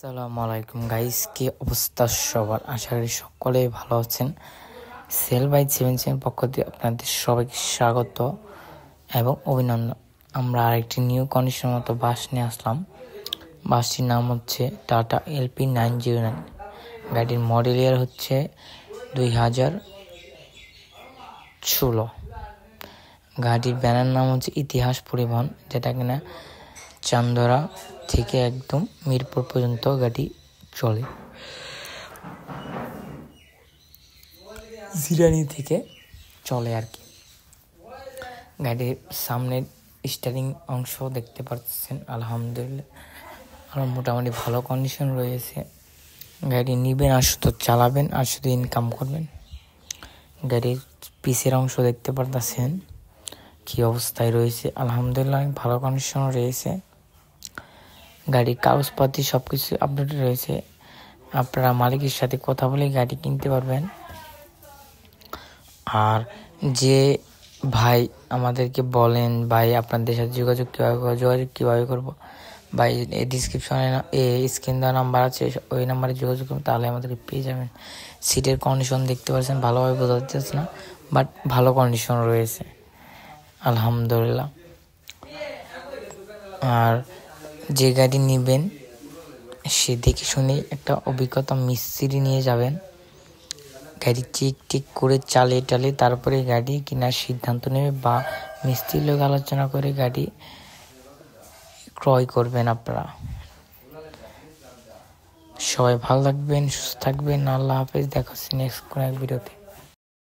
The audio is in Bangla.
আসসালামু আলাইকুম গাইস, কি অবস্থা সবার? আশা করি সকলেই ভালো আছেন। সেল বাই 77 পক্ষ থেকে আপনাদের সবাইকে স্বাগত এবং অভিনন্দন। আমরা আরেকটি নিউ কন্ডিশন মতো বাস নিয়ে আসলাম। বাসটির নাম হচ্ছে টাটা LP909। গাড়ির মডেল ইয়ার হচ্ছে 2016। গাড়ির ব্যানার নাম হচ্ছে ইতিহাস পরিবহন, যেটা কিনা চান্দরা থেকে একদম মিরপুর পর্যন্ত গাড়ি চলে। জিরানি থেকে চলে আর কি। গাড়ির সামনের স্টিয়ারিং অংশ দেখতে পাচ্ছেন, আলহামদুলিল্লাহ মোটামুটি ভালো কন্ডিশন রয়েছে। গাড়ি নিবেন আর শুধু চালাবেন আর শুধু ইনকাম করবেন। গাড়ির পিসের অংশ দেখতে পারতেছেন কি অবস্থায় রয়েছে, আলহামদুলিল্লাহ ভালো কন্ডিশন রয়েছে। গাড়ির কাগজপাতি সবকিছু আপডেট রয়েছে। আপনারা মালিকের সাথে কথা বলে গাড়ি কিনতে পারবেন। আর যে ভাই আমাদেরকে বলেন, ভাই আপনাদের সাথে যোগাযোগ কীভাবে করবো, ভাই এই ডিসক্রিপশনে স্ক্রিন দেওয়া নাম্বার আছে, ওই নাম্বারে যোগাযোগ করুন, তাহলে আমাদেরকে পেয়ে যাবেন। সিটের কন্ডিশন দেখতে পাচ্ছেন, ভালোভাবে বোঝা যাচ্ছে না, বাট ভালো কন্ডিশন রয়েছে আলহামদুলিল্লাহ। আর যে গাড়ি নেবেন সে দেখে শুনে একটা অভিজ্ঞতা মিস্ত্রি নিয়ে যাবেন। গাড়ি চেক করে চালিয়ে তারপরে গাড়ি কেনার সিদ্ধান্ত নেবে, বা মিস্ত্রির লোক আলোচনা করে গাড়ি ক্রয় করবেন আপনারা। সবাই ভালো থাকবেন, সুস্থ থাকবেন। আল্লাহ হাফেজ। দেখা হচ্ছে নেক্সট কোনো এক ভিডিওতে।